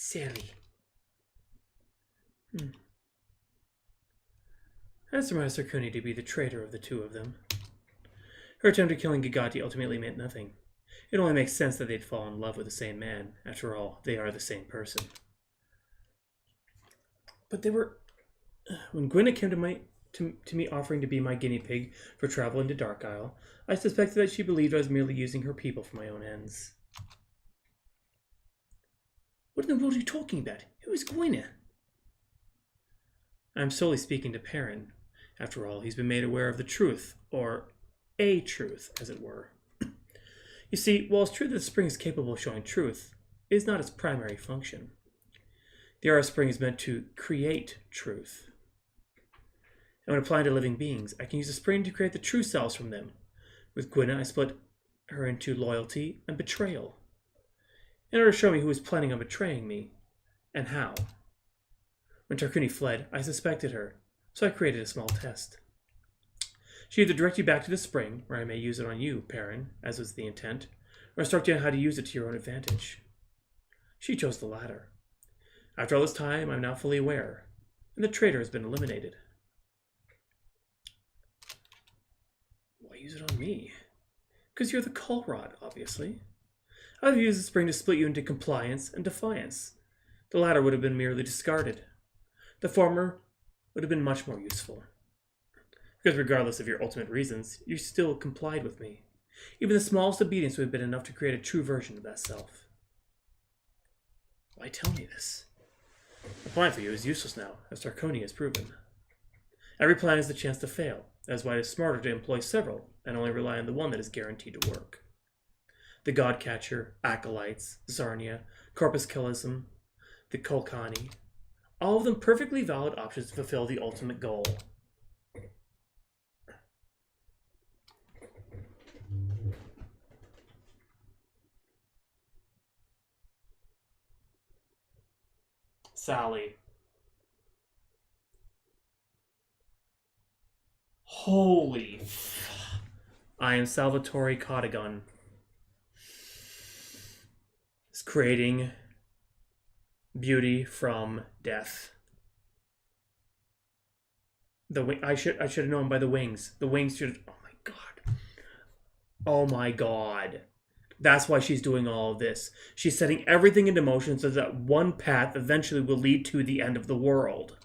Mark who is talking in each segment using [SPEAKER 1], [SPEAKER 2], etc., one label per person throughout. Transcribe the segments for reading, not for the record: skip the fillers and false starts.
[SPEAKER 1] Silly. I surmised Sarkuni to be the traitor of the two of them. Her attempt at killing Gigati ultimately meant nothing. It only makes sense that they'd fall in love with the same man. After all, they are the same person. But they were... When Gwynna came to me offering to be my guinea pig for travel into Dark Isle, I suspected that she believed I was merely using her people for my own ends. What in the world are you talking about? Who is Gwynna? I'm solely speaking to Perrin. After all, he's been made aware of the truth, or a truth, as it were. You see, while it's true that the spring is capable of showing truth, it is not its primary function. The Aura Spring is meant to create truth. And when applying to living beings, I can use the spring to create the true selves from them. With Gwynna, I split her into loyalty and betrayal, in order to show me who was planning on betraying me, and how. When Tarkuni fled, I suspected her, so I created a small test. She either direct you back to the spring, where I may use it on you, Perrin, as was the intent, or instruct you on how to use it to your own advantage. She chose the latter. After all this time, I'm now fully aware, and the traitor has been eliminated. Why use it on me? Because you're the call rod, obviously. I've used the spring to split you into compliance and defiance. The latter would have been merely discarded. The former would have been much more useful. Because regardless of your ultimate reasons, you still complied with me. Even the smallest obedience would have been enough to create a true version of that self. Why tell me this? A plan for you is useless now, as Tarkuni has proven. Every plan has the chance to fail. That is why it is smarter to employ several, and only rely on the one that is guaranteed to work. The Godcatcher, Acolytes, Zarnia, Corpus Calism, the Kolkani, all of them perfectly valid options to fulfill the ultimate goal. Sally. Holy I am Salvatore Codigon. It's creating beauty from death. I should have known by the wings. The wings should. Oh my god. Oh my god. That's why she's doing all of this. She's setting everything into motion so that one path eventually will lead to the end of the world.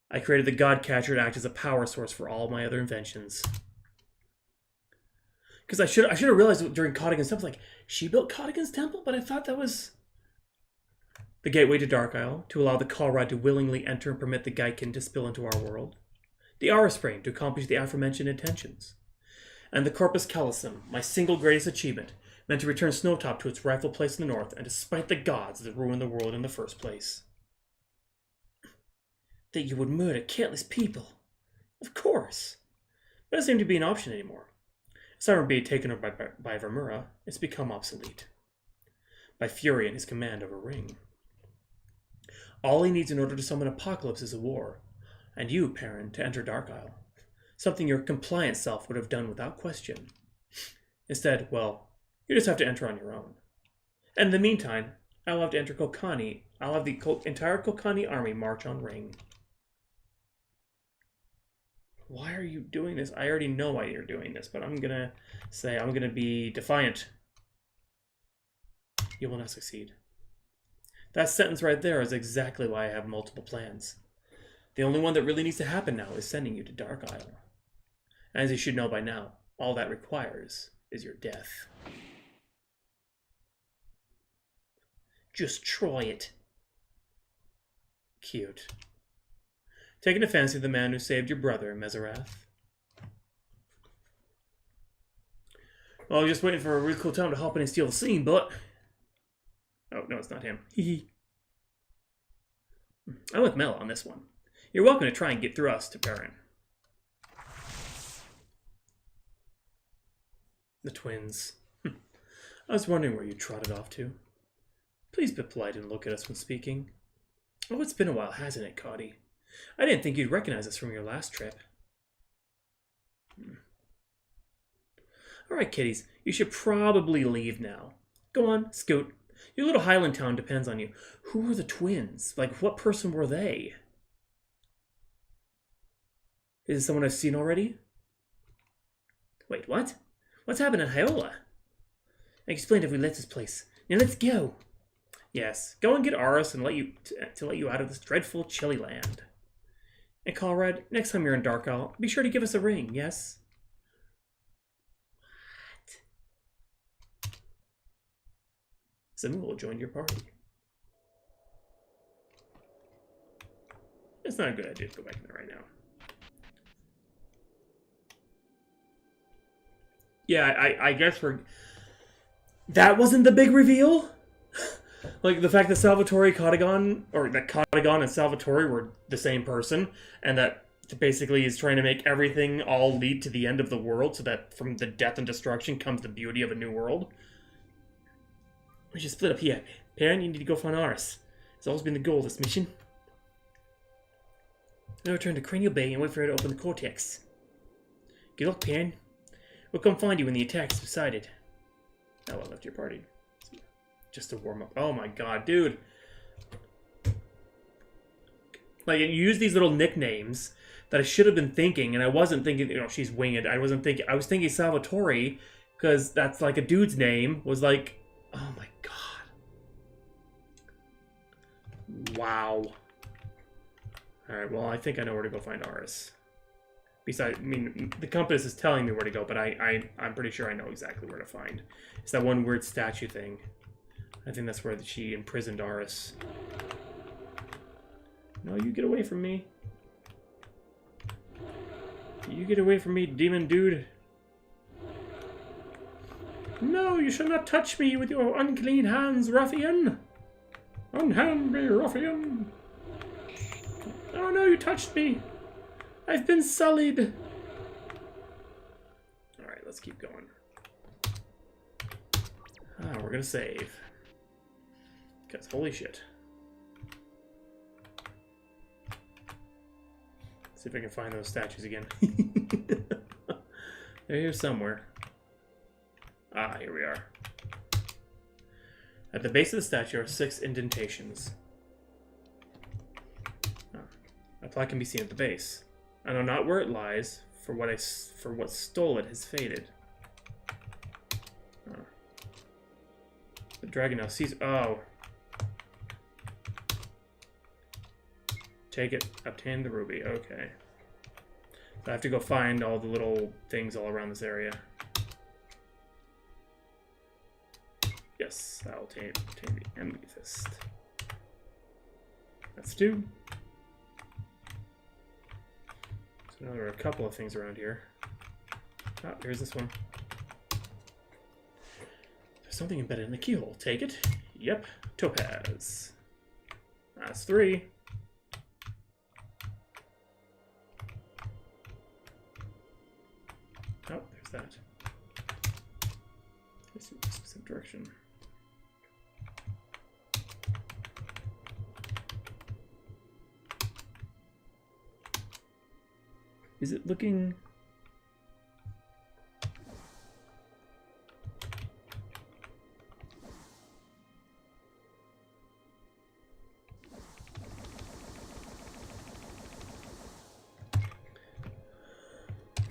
[SPEAKER 1] I created the Godcatcher to act as a power source for all my other inventions. Because I should have realized during Codigan's temple, like, she built Codigan's temple, but I thought that was the gateway to Dark Isle, to allow the Colrad to willingly enter and permit the Geiken to spill into our world. The Aura Spring to accomplish the aforementioned intentions. And the Corpus Calism, my single greatest achievement, meant to return Snowtop to its rightful place in the north and to spite the gods that ruined the world in the first place. That you would murder countless people. Of course. But it doesn't seem to be an option anymore. Aside being taken over by Vermura, it's become obsolete. By Fury and his command over Ring. All he needs in order to summon Apocalypse is a war, and you, Perrin, to enter Dark Isle. Something your compliant self would have done without question. Instead, well, you just have to enter on your own. And in the meantime, I'll have to enter Kolkani. I'll have the entire Kolkani army march on Ring. Why are you doing this? I already know why you're doing this, but I'm gonna say I'm gonna be defiant. You will not succeed. That sentence right there is exactly why I have multiple plans. The only one that really needs to happen now is sending you to Dark Isle. And as you should know by now, all that requires is your death. Just try it. Cute. Taking a fancy to the man who saved your brother, Meserath. Well, I was just waiting for a really cool time to hop in and steal the scene, but... Oh, no, it's not him. Hee. I'm with Mel on this one. You're welcome to try and get through us to Perrin. The twins. I was wondering where you trotted off to. Please be polite and look at us when speaking. Oh, it's been a while, hasn't it, Cody? I didn't think you'd recognize us from your last trip. Alright, kiddies. You should probably leave now. Go on, scoot. Your little Highland town depends on you. Who were the twins? Like, what person were they? Is it someone I've seen already? Wait, what? What's happened in Hyola? I explained if we left this place. Now let's go. Yes, go and get Aris and let you out of this dreadful chilly land. And Conrad, next time you're in Dark Isle, be sure to give us a ring, yes? What? Someone will join your party. It's not a good idea to go back in there right now. Yeah, I guess that wasn't the big reveal? Like, the fact that Salvatore Codigon, or that Codigon and Salvatore were the same person, and that basically is trying to make everything all lead to the end of the world, so that from the death and destruction comes the beauty of a new world. We should split up here. Perrin, you need to go find Aris. It's always been the goal of this mission. Now return to Cranial Bay and wait for her to open the cortex. Good luck, Perrin. We'll come find you when the attack's decided. Oh, I left your party. Just to warm up. Oh my god, dude. Like, you use these little nicknames that I should have been thinking, and I wasn't thinking, you know, she's winged. I was thinking Salvatore, because that's like a dude's name, was like, oh my god. Wow. Alright, well, I think I know where to go find Aris. Besides, I mean, the compass is telling me where to go, but I'm pretty sure I know exactly where to find. It's that one weird statue thing. I think that's where she imprisoned Aris. No, you get away from me. You get away from me, demon dude. No, you shall not touch me with your unclean hands, ruffian. Unhand me, ruffian. Oh no, you touched me. I've been sullied. Alright, let's keep going. Ah, we're gonna save. Because holy shit. See if I can find those statues again. They're here somewhere. Ah, here we are. At the base of the statue are 6 indentations. Oh, a plaque can be seen at the base. I know not where it lies, for what stole it has faded. Oh. The dragon now sees. Oh. Take it. Obtain the ruby. Okay. So I have to go find all the little things all around this area. Yes, I'll obtain the amethyst. That's 2. So now there are a couple of things around here. Ah, here's this one. There's something embedded in the keyhole. Take it. Yep. Topaz. That's 3. Oh, there's that. There's a specific direction. Is it looking...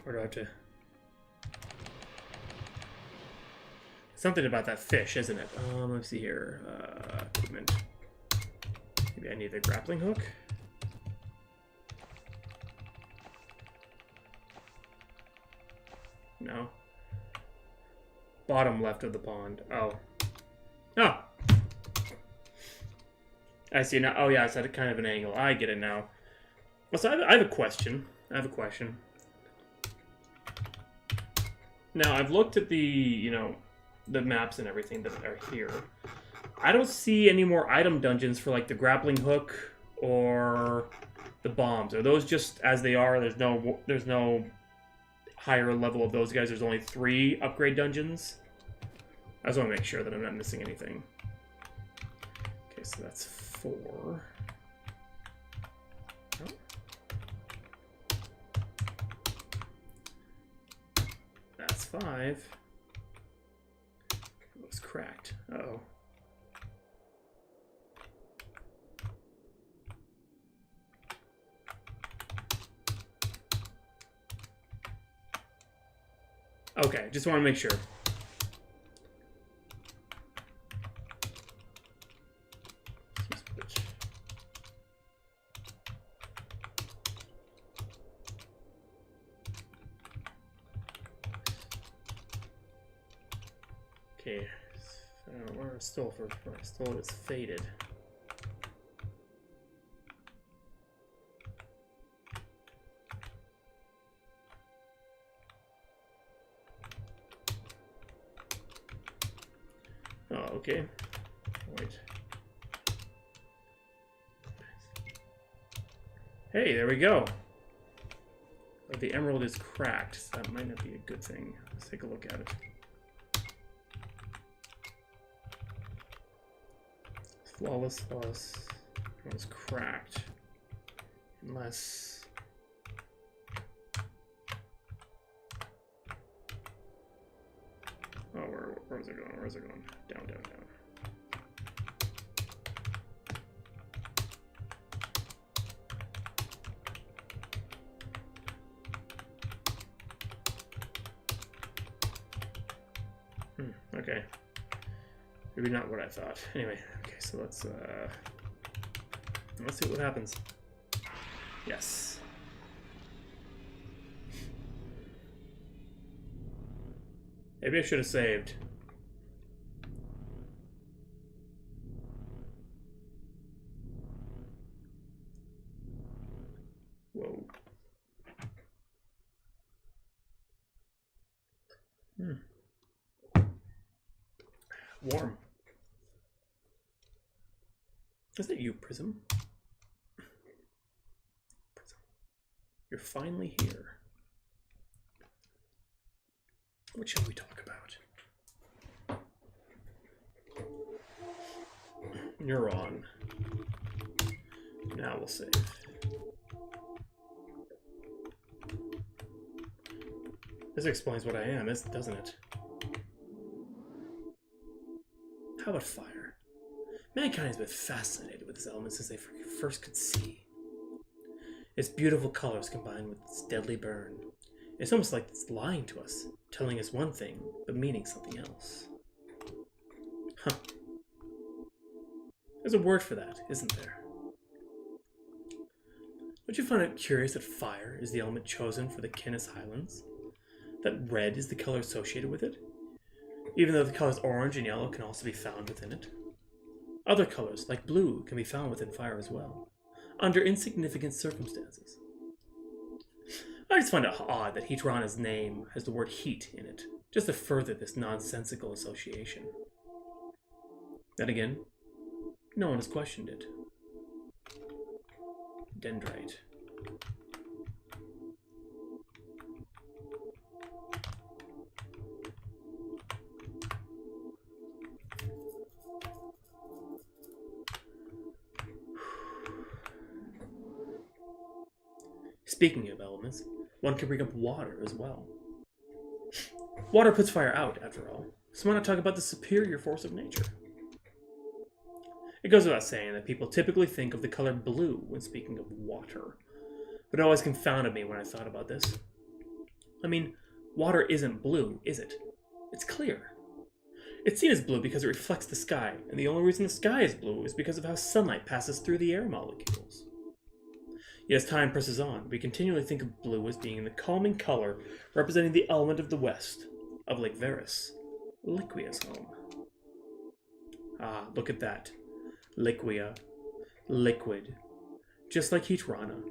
[SPEAKER 1] Or do I have to... Something about that fish, isn't it? Let's see here. Equipment. Maybe I need the grappling hook. No. Bottom left of the pond. Oh. Oh! I see now. Oh yeah, it's at kind of an angle. I get it now. Well, so I have a question. Now, I've looked at the, you know, the maps and everything that are here. I don't see any more item dungeons for, like, the grappling hook or the bombs. Are those just as they are? There's no higher level of those guys. There's only 3 upgrade dungeons. I just want to make sure that I'm not missing anything. Okay, so that's 4. Oh. That's 5. It looks cracked. Uh-oh. Okay, just want to make sure. Okay, where still is faded. Oh, okay. Wait. Hey, there we go. Oh, the emerald is cracked, so that might not be a good thing. Let's take a look at it. Flawless. It was cracked. Unless... Oh, where is it going? Where is it going? Down, down, down. Okay. Maybe not what I thought. Anyway, okay, so let's see what happens. Yes. Maybe I should have saved. Whoa. Warm. Is that you, Prism? Prism. You're finally here. What shall we talk about? You're on. Now we'll save. This explains what I am, doesn't it? How about fire? Mankind has been fascinated with this element since they first could see. Its beautiful colors combined with its deadly burn. It's almost like it's lying to us, telling us one thing, but meaning something else. Huh. There's a word for that, isn't there? Don't you find it curious that fire is the element chosen for the Canis Highlands? That red is the color associated with it? Even though the colors orange and yellow can also be found within it. Other colors, like blue, can be found within fire as well, under insignificant circumstances. I just find it odd that Heatrana's name has the word heat in it, just to further this nonsensical association. Then again, no one has questioned it. Dendrite. Speaking of elements, one can bring up water as well. Water puts fire out, after all, so why not talk about the superior force of nature? It goes without saying that people typically think of the color blue when speaking of water, but it always confounded me when I thought about this. I mean, water isn't blue, is it? It's clear. It's seen as blue because it reflects the sky, and the only reason the sky is blue is because of how sunlight passes through the air molecules. Yet as time presses on, we continually think of blue as being the calming color representing the element of the west, of Lake Varus, Liquia's home. Ah, look at that. Liquia. Liquid. Just like Heatrana.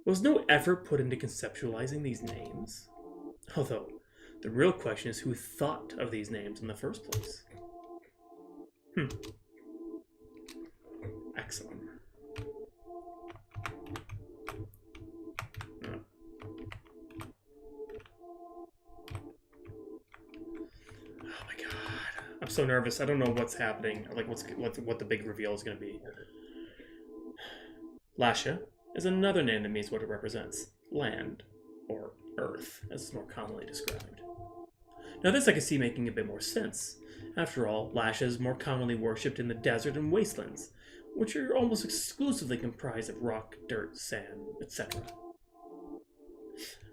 [SPEAKER 1] Was no effort put into conceptualizing these names? Although, the real question is who thought of these names in the first place. Excellent. I'm so nervous. I don't know what's happening. Like what the big reveal is going to be. Lasha is another name that means what it represents. Land, or earth, as it's more commonly described. Now this I can see making a bit more sense. After all, Lasha is more commonly worshipped in the desert and wastelands, which are almost exclusively comprised of rock, dirt, sand, etc.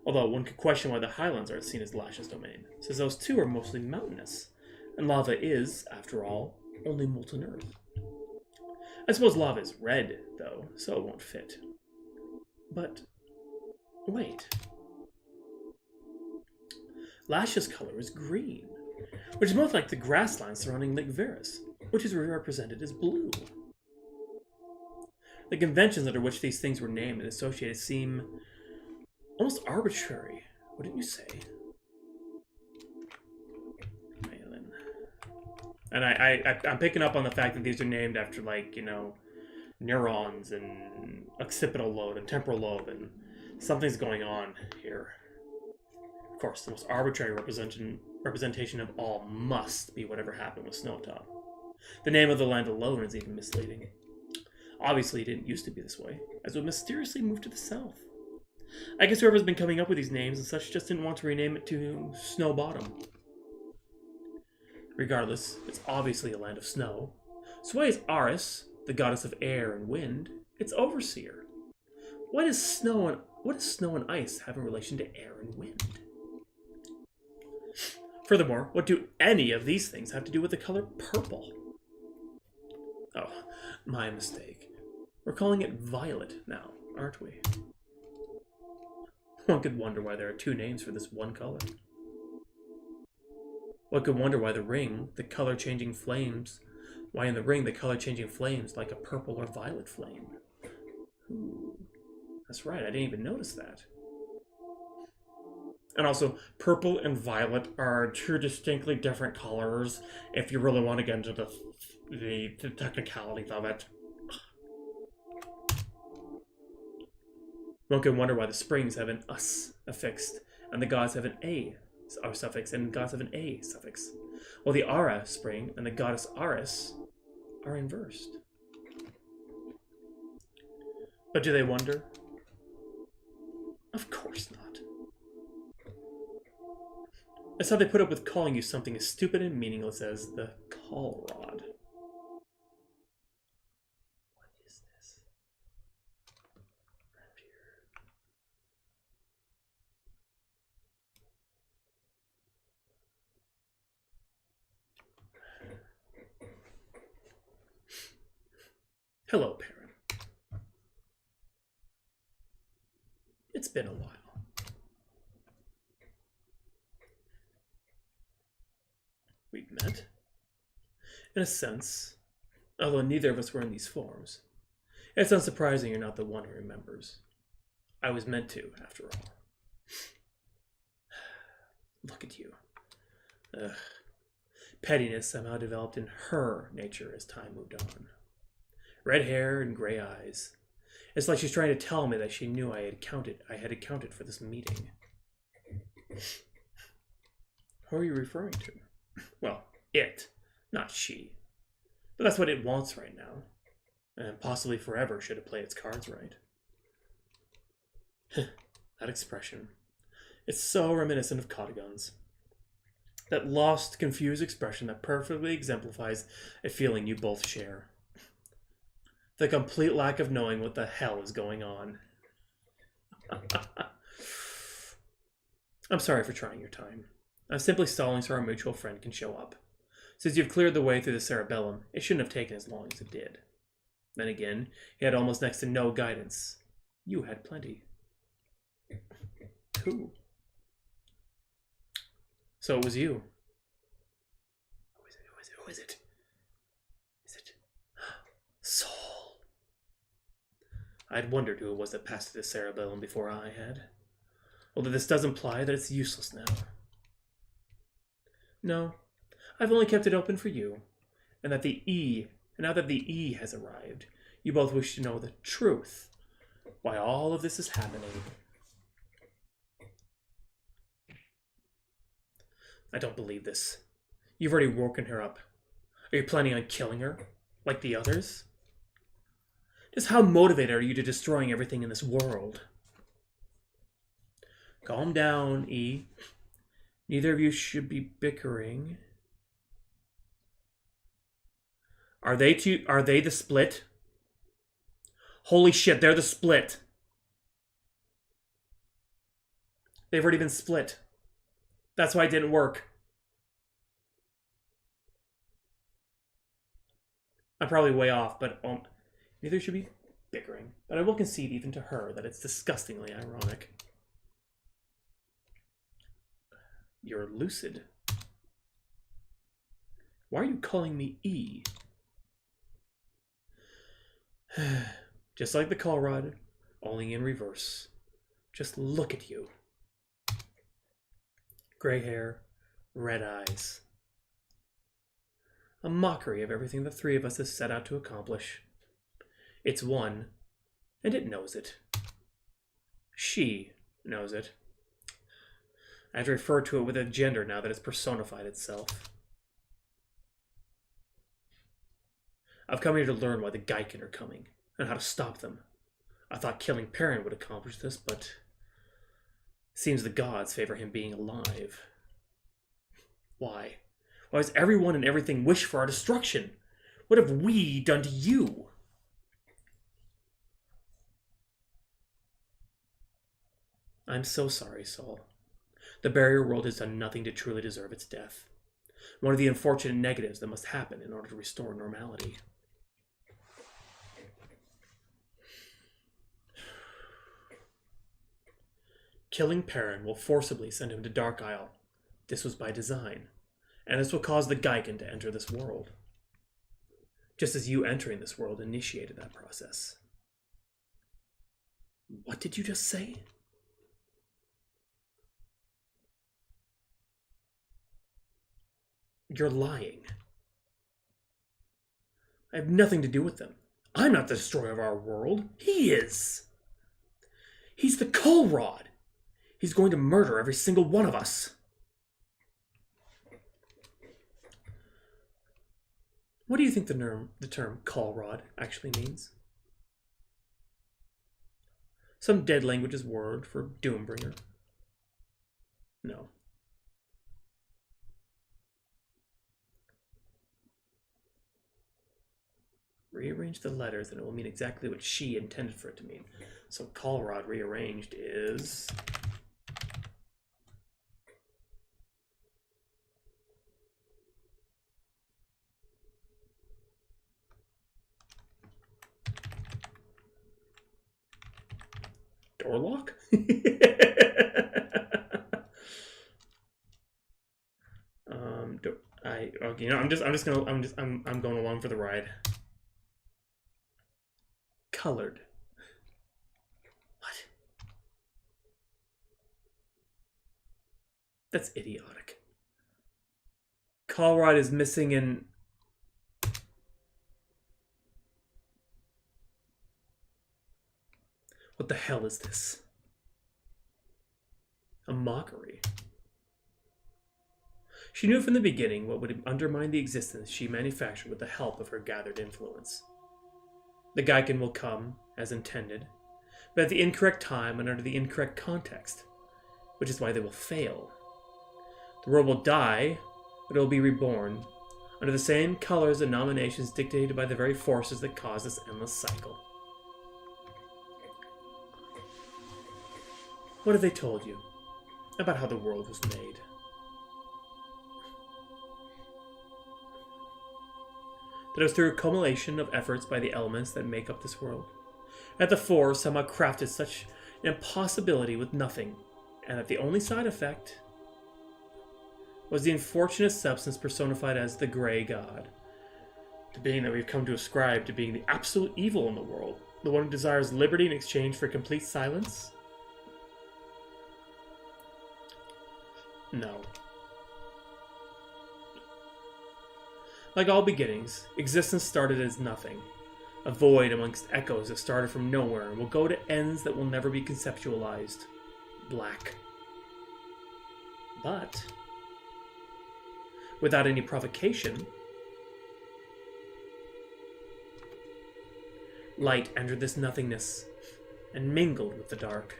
[SPEAKER 1] Although one could question why the highlands are seen as Lash's domain, since those two are mostly mountainous, and lava is, after all, only molten earth. I suppose lava is red, though, so it won't fit. But, wait. Lash's color is green, which is more like the grasslands surrounding Lake Varus, which is represented as blue. The conventions under which these things were named and associated seem almost arbitrary, wouldn't you say? And I'm picking up on the fact that these are named after, like, you know, neurons and occipital lobe and temporal lobe, and something's going on here. Of course, the most arbitrary representation of all must be whatever happened with Snowtop. The name of the land alone is even misleading. Obviously, it didn't used to be this way, as it would mysteriously move to the south. I guess whoever's been coming up with these names and such just didn't want to rename it to Snow Bottom. Regardless, it's obviously a land of snow. So why is Aris, the goddess of air and wind, its overseer? What does snow and ice have in relation to air and wind? Furthermore, what do any of these things have to do with the color purple? Oh, my mistake. We're calling it violet now, aren't we? One could wonder why there are two names for this one color. One could wonder why in the ring the color changing flames like a purple or violet flame. Ooh, that's right, I didn't even notice that. And also, purple and violet are two distinctly different colors if you really want to get into the technicalities of it. One can wonder why the springs have an us affixed, and the gods have an a suffix, and gods have an a suffix, while the Ara spring and the goddess Aris are inversed. But do they wonder? Of course not. That's how they put up with calling you something as stupid and meaningless as the call rod. What is this? Right here. Hello, Perrin. It's been a while. We've met. In a sense, although neither of us were in these forms. It's unsurprising you're not the one who remembers. I was meant to, after all. Look at you. Ugh. Pettiness somehow developed in her nature as time moved on. Red hair and gray eyes. It's like she's trying to tell me that she knew I had accounted for this meeting. Who are you referring to? Well, it, not she. But that's what it wants right now. And possibly forever should it play its cards right. That expression. It's so reminiscent of Cottagon's. That lost, confused expression that perfectly exemplifies a feeling you both share. The complete lack of knowing what the hell is going on. I'm sorry for trying your time. I'm simply stalling so our mutual friend can show up. Since you've cleared the way through the cerebellum, it shouldn't have taken as long as it did. Then again, he had almost next to no guidance. You had plenty. Who? So it was you. Who is it? Is it Soul? I'd wondered who it was that passed through the cerebellum before I had. Although this does imply that it's useless now. No, I've only kept it open for you, and now that the E has arrived, you both wish to know the truth, why all of this is happening. I don't believe this. You've already woken her up. Are you planning on killing her, like the others? Just how motivated are you to destroying everything in this world? Calm down, E. Neither of you should be bickering. Are they the split? Holy shit, they're the split. They've already been split. That's why it didn't work. I'm probably way off, but neither should be bickering. But I will concede even to her that it's disgustingly ironic. You're lucid. Why are you calling me E? Just like the call rod, only in reverse. Just look at you. Gray hair, red eyes. A mockery of everything the three of us have set out to accomplish. It's one, and it knows it. She knows it. I have to refer to it with a gender now that it's personified itself. I've come here to learn why the Geiken are coming, and how to stop them. I thought killing Perrin would accomplish this, but it seems the gods favor him being alive. Why? Why does everyone and everything wish for our destruction? What have we done to you? I'm so sorry, Saul. The barrier world has done nothing to truly deserve its death. One of the unfortunate negatives that must happen in order to restore normality. Killing Perrin will forcibly send him to Dark Isle. This was by design, and this will cause the Geiken to enter this world. Just as you entering this world initiated that process. What did you just say? You're lying. I have nothing to do with them. I'm not the destroyer of our world. He is. He's the Cull Rod. He's going to murder every single one of us. What do you think the term Cull Rod actually means? Some dead language's word for Doombringer? No. Rearrange the letters and it will mean exactly what she intended for it to mean. So Cull Rod rearranged is... door lock? Okay, you know, I'm going along for the ride. Colored. What? That's idiotic. Cull Rod is missing in... What the hell is this? A mockery. She knew from the beginning what would undermine the existence she manufactured with the help of her gathered influence. The Geiken will come, as intended, but at the incorrect time and under the incorrect context, which is why they will fail. The world will die, but it will be reborn, under the same colors and nominations dictated by the very forces that cause this endless cycle. What have they told you about how the world was made? That it was through a culmination of efforts by the elements that make up this world. That the Four somehow crafted such an impossibility with nothing, and that the only side effect was the unfortunate substance personified as the Grey God, the being that we've come to ascribe to being the absolute evil in the world, the one who desires liberty in exchange for complete silence? No. Like all beginnings, existence started as nothing, a void amongst echoes that started from nowhere and will go to ends that will never be conceptualized. Black. But, without any provocation, light entered this nothingness and mingled with the dark.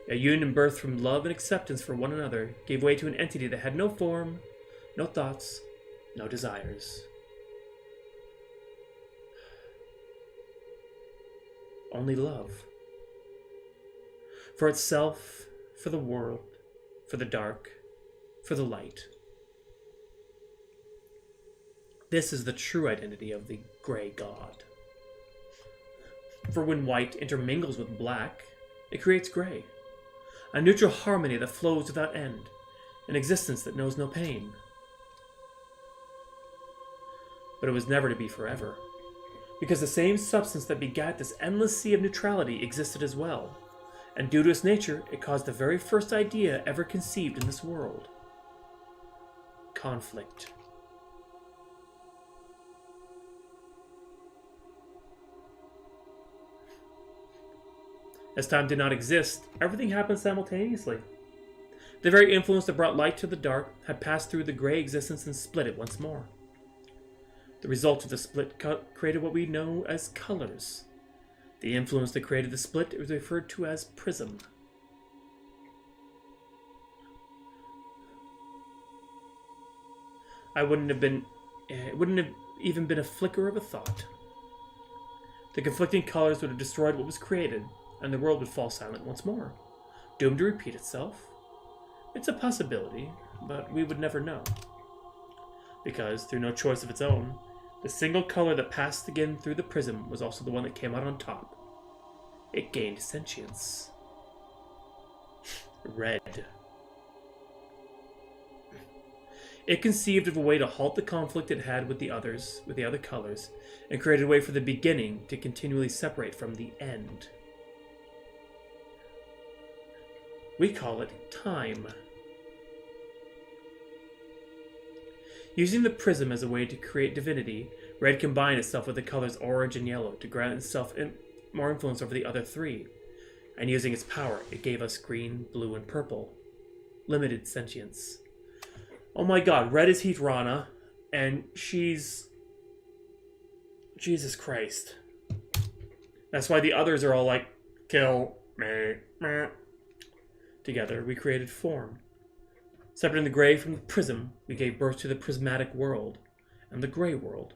[SPEAKER 1] A union birthed from love and acceptance for one another gave way to an entity that had no form, no thoughts, no desires. Only love. For itself, for the world, for the dark, for the light. This is the true identity of the gray god. For when white intermingles with black, it creates gray. A neutral harmony that flows without end, an existence that knows no pain. But it was never to be forever, because the same substance that begat this endless sea of neutrality existed as well, and due to its nature, it caused the very first idea ever conceived in this world. Conflict. As time did not exist, everything happened simultaneously. The very influence that brought light to the dark had passed through the gray existence and split it once more. The result of the split created what we know as colors. The influence that created the split is referred to as prism. It wouldn't have even been a flicker of a thought. The conflicting colors would have destroyed what was created, and the world would fall silent once more, doomed to repeat itself. It's a possibility, but we would never know. Because, through no choice of its own, the single color that passed again through the prism was also the one that came out on top. It gained sentience. Red. It conceived of a way to halt the conflict it had with the other colors, and created a way for the beginning to continually separate from the end. We call it time. Using the prism as a way to create divinity, red combined itself with the colors orange and yellow to grant itself more influence over the other three. And using its power, it gave us green, blue, and purple. Limited sentience. Oh my god, red is Heat Rana, and she's... Jesus Christ. That's why the others are all like, kill me. Together, we created form. Separating the gray from the prism, we gave birth to the prismatic world and the gray world,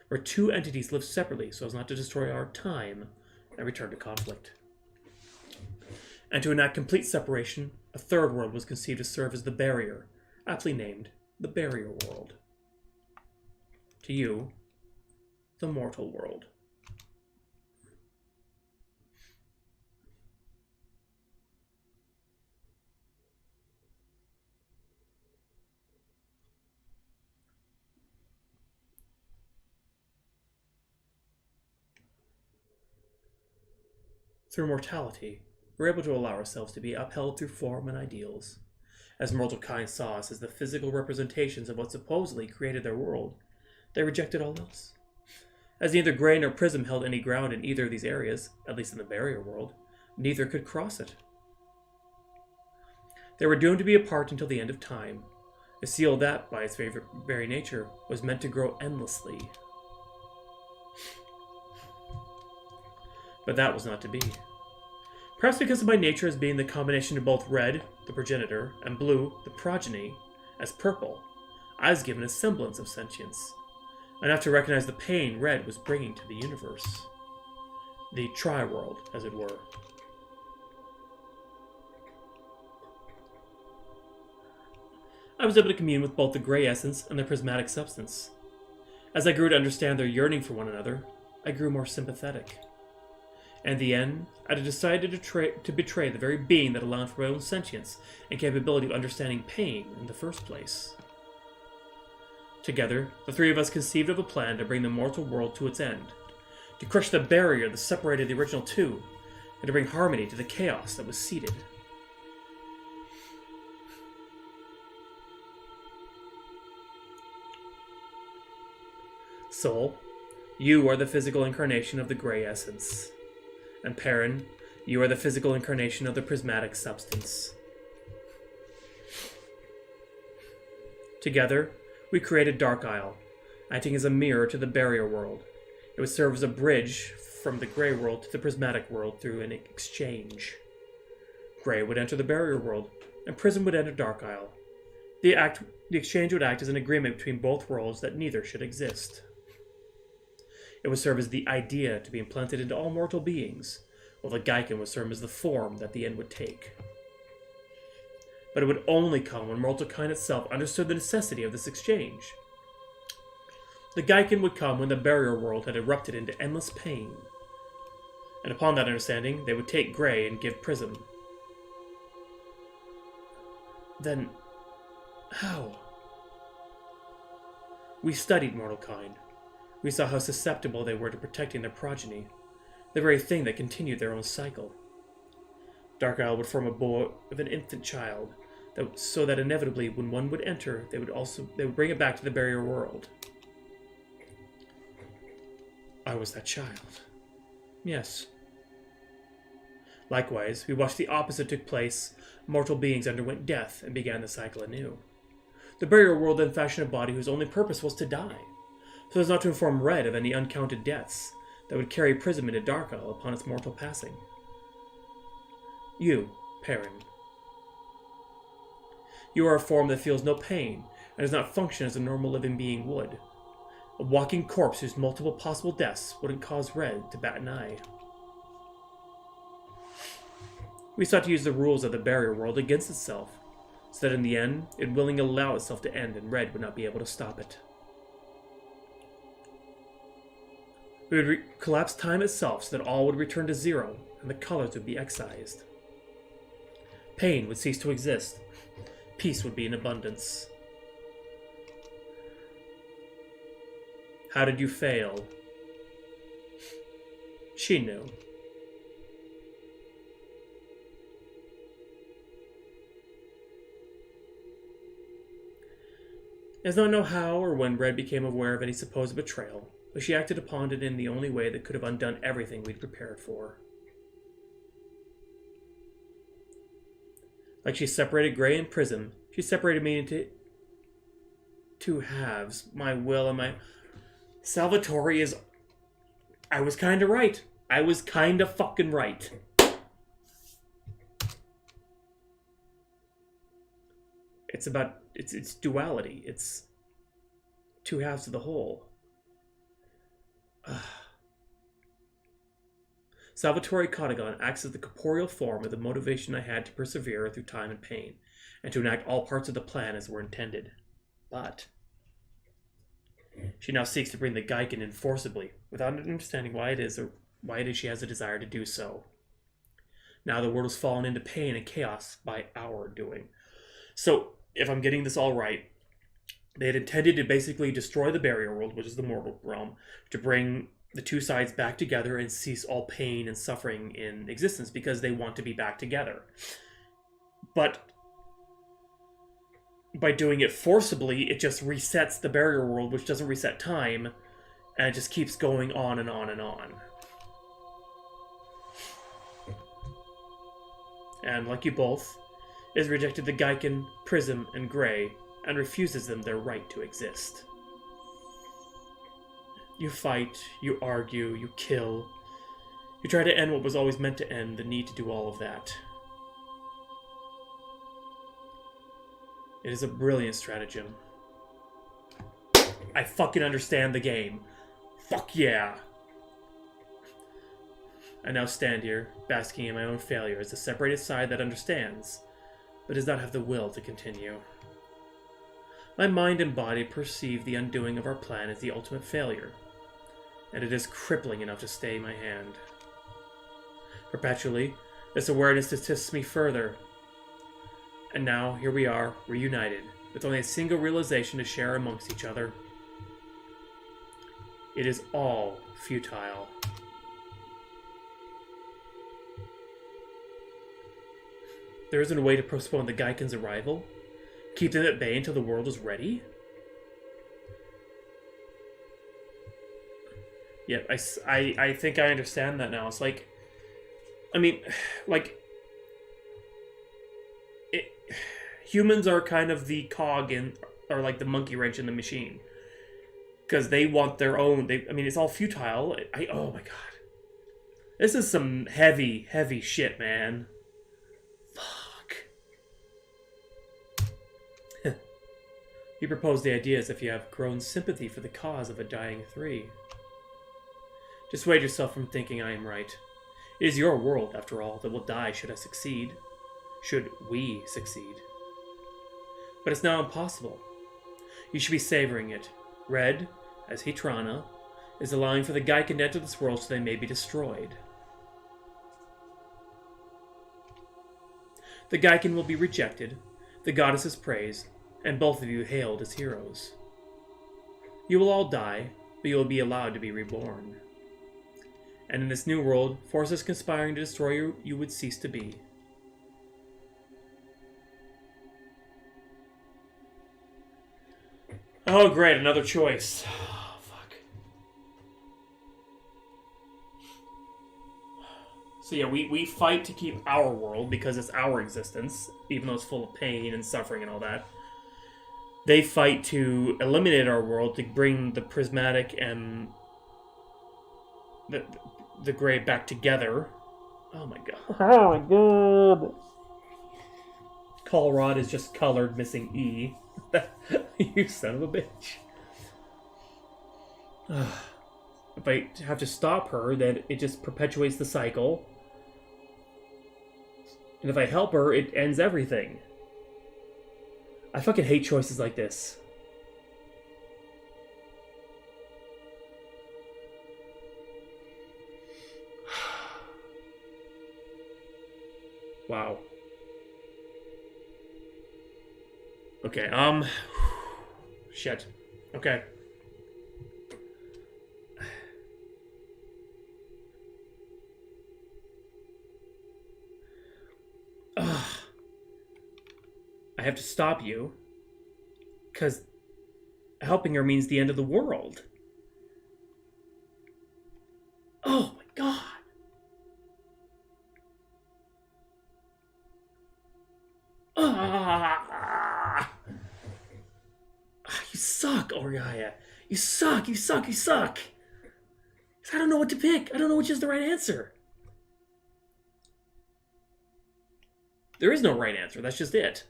[SPEAKER 1] where two entities live separately so as not to destroy our time and return to conflict. And to enact complete separation, a third world was conceived to serve as the barrier, aptly named the barrier world. To you, the mortal world. Through mortality, we're able to allow ourselves to be upheld through form and ideals. As mortal kind saw us as the physical representations of what supposedly created their world, they rejected all else. As neither gray nor prism held any ground in either of these areas, at least in the barrier world, neither could cross it. They were doomed to be apart until the end of time, a seal that, by its very nature, was meant to grow endlessly. But that was not to be. Perhaps because of my nature as being the combination of both red, the progenitor, and blue, the progeny, as purple, I was given a semblance of sentience, enough to recognize the pain red was bringing to the universe. The tri-world, as it were. I was able to commune with both the gray essence and the prismatic substance. As I grew to understand their yearning for one another, I grew more sympathetic. And in the end, I decided to betray the very being that allowed for my own sentience and capability of understanding pain in the first place. Together, the three of us conceived of a plan to bring the mortal world to its end, to crush the barrier that separated the original two, and to bring harmony to the chaos that was seeded. Soul, you are the physical incarnation of the gray essence. And Perrin, you are the physical incarnation of the prismatic substance. Together, we created Dark Isle, acting as a mirror to the barrier world. It would serve as a bridge from the gray world to the prismatic world through an exchange. Gray would enter the barrier world, and Prism would enter Dark Isle. The exchange would act as an agreement between both worlds that neither should exist. It would serve as the idea to be implanted into all mortal beings, while the Geiken would serve as the form that the end would take. But it would only come when mortal kind itself understood the necessity of this exchange. The Geiken would come when the barrier world had erupted into endless pain. And upon that understanding, they would take Grey and give Prism. Then, how? We studied mortal kind. We saw how susceptible they were to protecting their progeny, the very thing that continued their own cycle. Dark Isle would form a boy of an infant child, so that inevitably, when one would enter, they would bring it back to the barrier world. I was that child. Yes. Likewise, we watched the opposite took place. Mortal beings underwent death and began the cycle anew. The barrier world then fashioned a body whose only purpose was to die, so as not to inform Red of any uncounted deaths that would carry Prism into Dark Isle upon its mortal passing. You, Perrin. You are a form that feels no pain and does not function as a normal living being would. A walking corpse whose multiple possible deaths wouldn't cause Red to bat an eye. We sought to use the rules of the barrier world against itself, so that in the end, it willingly allow itself to end and Red would not be able to stop it. We would collapse time itself so that all would return to zero and the colors would be excised. Pain would cease to exist. Peace would be in abundance. How did you fail? She knew. As not know how or when Red became aware of any supposed betrayal, but she acted upon it in the only way that could have undone everything we'd prepared for. Like she separated Grey and Prism, she separated me into two halves, my will and my... Salvatore is... I was kinda right. I was kinda fucking right. It's about... It's duality. It's two halves of the whole. Salvatore Codigon acts as the corporeal form of the motivation I had to persevere through time and pain, and to enact all parts of the plan as were intended. But she now seeks to bring the Geiken in forcibly, without understanding why it is or why it is she has a desire to do so. Now the world has fallen into pain and chaos by our doing. So, if I'm getting this all right, they had intended to basically destroy the barrier world, which is the mortal realm, to bring the two sides back together and cease all pain and suffering in existence because they want to be back together. But by doing it forcibly, it just resets the barrier world, which doesn't reset time, and it just keeps going on and on and on. And like you both, it has rejected the Geiken, Prism, and Grey, and refuses them their right to exist. You fight, you argue, you kill. You try to end what was always meant to end, the need to do all of that. It is a brilliant stratagem. I fucking understand the game. Fuck yeah! I now stand here, basking in my own failure as the separated side that understands, but does not have the will to continue. My mind and body perceive the undoing of our plan as the ultimate failure, and it is crippling enough to stay my hand. Perpetually, this awareness assists me further. And now, here we are, reunited, with only a single realization to share amongst each other. It is all futile. There isn't a way to postpone the Geiken's arrival? Keep them at bay until the world is ready? Yeah, I think I understand that now. It's like... I mean, like... humans are kind of the cog in... or like the monkey wrench in the machine. Because they want their own... I mean, it's all futile. Oh my god. This is some heavy, heavy shit, man. You propose the idea as if you have grown sympathy for the cause of a dying three. Dissuade yourself from thinking I am right. It is your world, after all, that will die should I succeed. Should we succeed. But it's now impossible. You should be savoring it. Red, as Hitrana, is allowing for the Geiken to enter this world so they may be destroyed. The Geiken will be rejected, the goddesses praised, and both of you hailed as heroes. You will all die, but you will be allowed to be reborn. And in this new world, forces conspiring to destroy you, you would cease to be. Oh, great, another choice. Oh, fuck. So yeah, we fight to keep our world because it's our existence, even though it's full of pain and suffering and all that. They fight to eliminate our world to bring the prismatic and the gray back together. Oh my god. Oh my god. Colrod is just colored, missing E. You son of a bitch. If I have to stop her, then it just perpetuates the cycle. And if I help her, it ends everything. I fucking hate choices like this. Wow. Okay, shit. Okay. I have to stop you. Because helping her means the end of the world. Oh my god. You suck, Oriaya. You suck, you suck, you suck. I don't know what to pick. I don't know which is the right answer. There is no right answer. That's just it.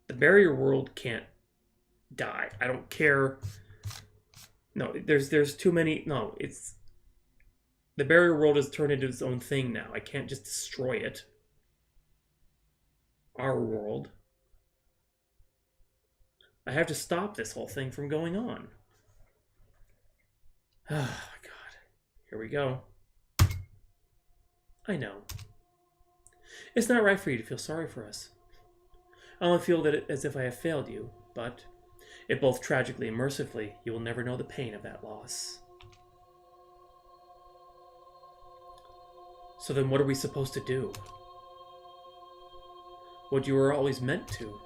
[SPEAKER 1] The barrier world can't die. I don't care. No, there's too many. No, it's... The barrier world has turned into its own thing now. I can't just destroy it. Our world. I have to stop this whole thing from going on. Oh my god. Here we go. I know. It's not right for you to feel sorry for us. I only feel that as if I have failed you, but if both tragically and mercifully, you will never know the pain of that loss. So then what are we supposed to do? What you were always meant to.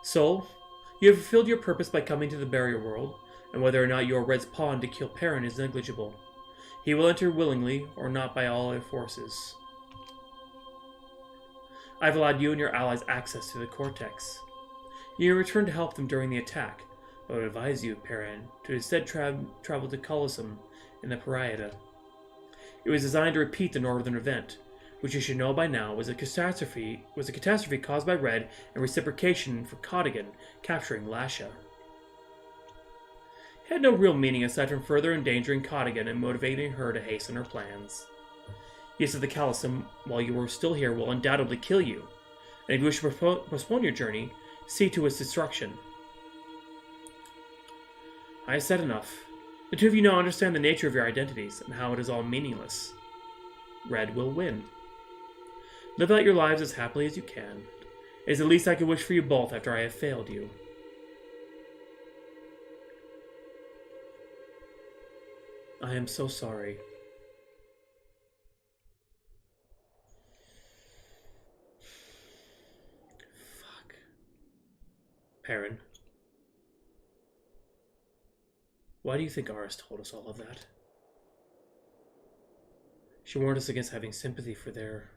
[SPEAKER 1] So, you have fulfilled your purpose by coming to the barrier world, and whether or not you are Red's pawn to kill Perrin is negligible. He will enter willingly, or not by all our forces. I have allowed you and your allies access to the Cortex. You may return to help them during the attack, but I would advise you, Perrin, to instead travel to Colosseum in the Parietal. It was designed to repeat the Northern event, which you should know by now was a catastrophe caused by Red and reciprocation for Cardigan capturing Lasha. It had no real meaning aside from further endangering Cardigan and motivating her to hasten her plans. Yes, the Colosseum, while you are still here, will undoubtedly kill you, and if you wish to postpone your journey, see to its destruction. I have said enough. The two of you now understand the nature of your identities and how it is all meaningless. Red will win. Live out your lives as happily as you can. It is the least I could wish for you both after I have failed you. I am so sorry. Fuck. Perrin. Why do you think Aris told us all of that? She warned us against having sympathy for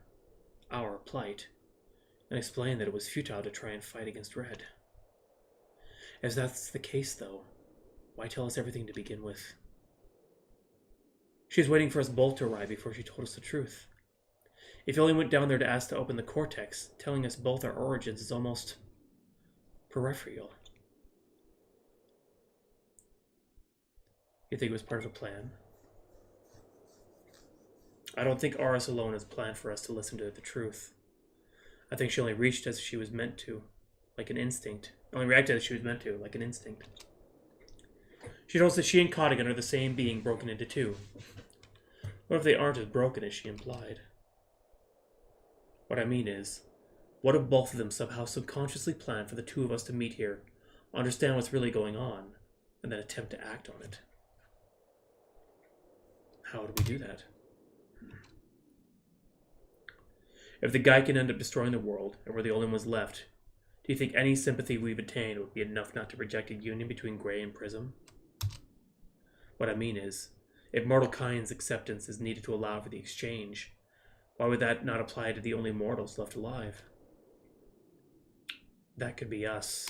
[SPEAKER 1] our plight, and explained that it was futile to try and fight against Red. If that's the case, though, why tell us everything to begin with? She was waiting for us both to arrive before she told us the truth. If you only went down there to ask to open the Cortex, telling us both our origins is almost peripheral. You think it was part of a plan? I don't think Aris alone has planned for us to listen to the truth. I think she only reached as she was meant to, like an instinct. Only reacted as she was meant to, like an instinct. She knows that she and Cottigan are the same being broken into two. What if they aren't as broken as she implied? What I mean is, what if both of them somehow subconsciously plan for the two of us to meet here, understand what's really going on, and then attempt to act on it? How would we do that? If the Geiken end up destroying the world, and we're the only ones left, do you think any sympathy we've attained would be enough not to reject a union between Grey and Prism? What I mean is, if mortal kind's acceptance is needed to allow for the exchange, why would that not apply to the only mortals left alive? That could be us.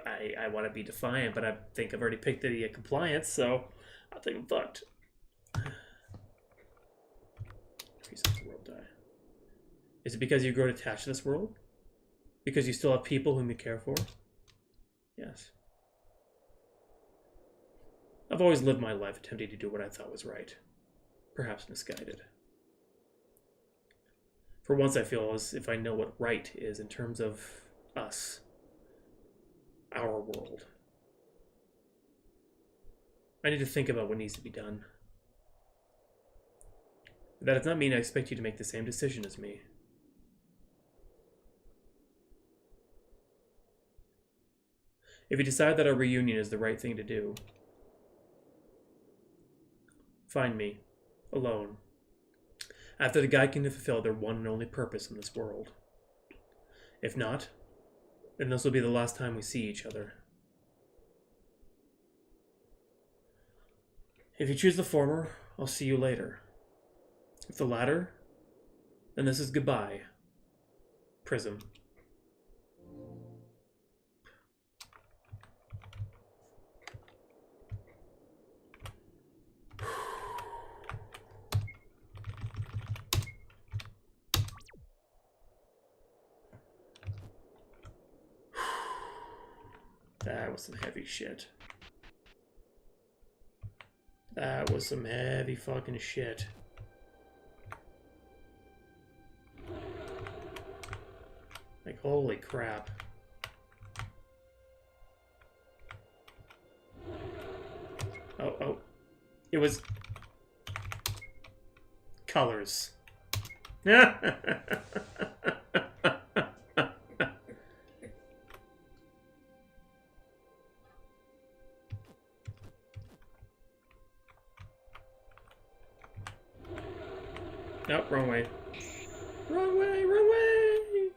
[SPEAKER 1] I want to be defiant, but I think I've already picked the compliance, so I think I'm fucked. 3 cents a world die. Is it because you grow attached to this world? Because you still have people whom you care for? Yes. I've always lived my life attempting to do what I thought was right. Perhaps misguided. For once I feel as if I know what right is in terms of us. Our world. I need to think about what needs to be done. That does not mean I expect you to make the same decision as me. If you decide that our reunion is the right thing to do, find me, alone, after the Geiken have fulfilled their one and only purpose in this world. If not, then this will be the last time we see each other. If you choose the former, I'll see you later. If the latter, then this is goodbye, Prism. That was some heavy shit. That was some heavy fucking shit. Like, holy crap. Oh. It was... colors. Nope, wrong way. Wrong way, wrong way!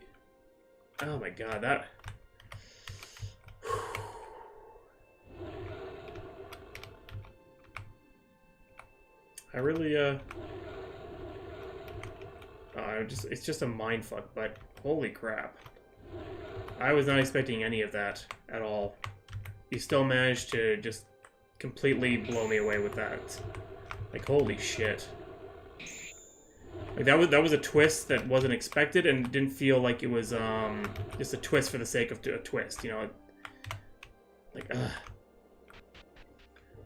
[SPEAKER 1] Oh my god, that... I really, it's just a mindfuck, but holy crap. I was not expecting any of that at all. You still managed to just completely blow me away with that. Like, holy shit. Like that was a twist that wasn't expected and didn't feel like it was just a twist for the sake of a twist, you know. Like,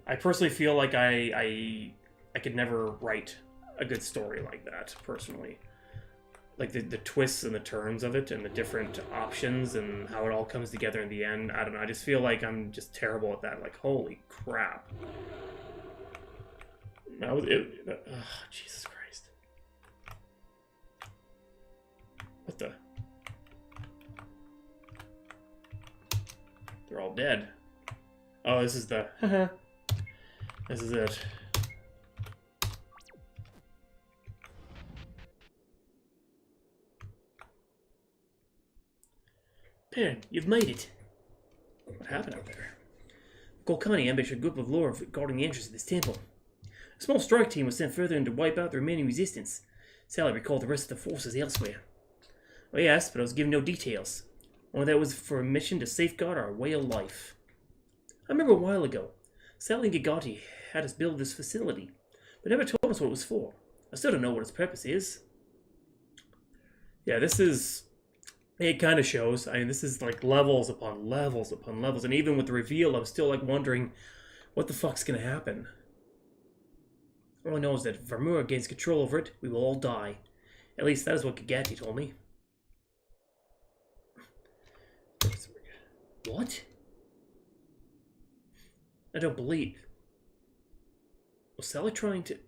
[SPEAKER 1] I personally feel like I could never write a good story like that, personally. Like the twists and the turns of it and the different options and how it all comes together in the end. I don't know, I just feel like I'm just terrible at that. Like, holy crap. That was it. Jesus Christ. What the? They're all dead. Oh, this is the... This is it. Perrin, you've made it. What happened out there? Golkani ambushed a group of lore guarding the entrance of this temple. A small strike team was sent further in to wipe out the remaining resistance. Sally recalled the rest of the forces elsewhere. Oh yes, but I was given no details. Only that it was for a mission to safeguard our way of life. I remember a while ago, Sally and Gigati had us build this facility, but never told us what it was for. I still don't know what its purpose is. Yeah, this is It kind of shows. I mean, this is like levels upon levels upon levels. And even with the reveal, I'm still like wondering what the fuck's gonna happen. All I know is that if Vermeer gains control over it, we will all die. At least that is what Gagati told me. What? I don't believe. Was Sally trying to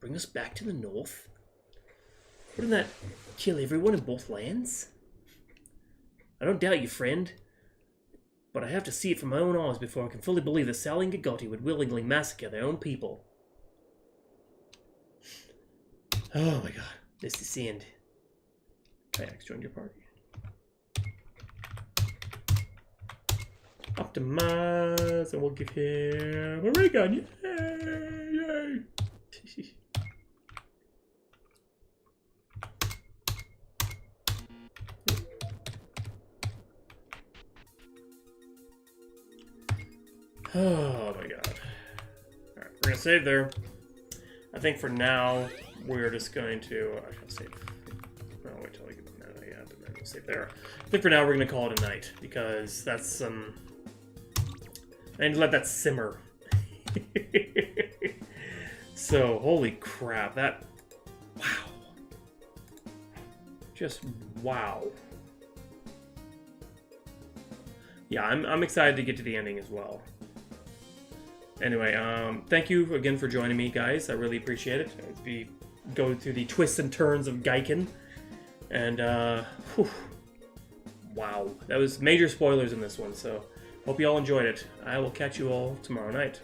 [SPEAKER 1] bring us back to the north? Wouldn't that kill everyone in both lands? I don't doubt you, friend. But I have to see it from my own eyes before I can fully believe that Sally and Gagati would willingly massacre their own people. Oh my god. This is the end. Kayax joined your party. Optimize, and we'll give him a ray gun. Yay! Yay! Oh my god. Alright, we're gonna save there. I think for now, we're just going to... I should save. No, wait till I get the meta, yeah, and then we'll save there. I think for now, we're gonna call it a night, because that's, I need to let that simmer. So, holy crap, that... Wow. Just wow. Yeah, I'm excited to get to the ending as well. Anyway, thank you again for joining me, guys. I really appreciate it. As we go through the twists and turns of Geiken. And, whew, wow. That was major spoilers in this one, so hope you all enjoyed it. I will catch you all tomorrow night.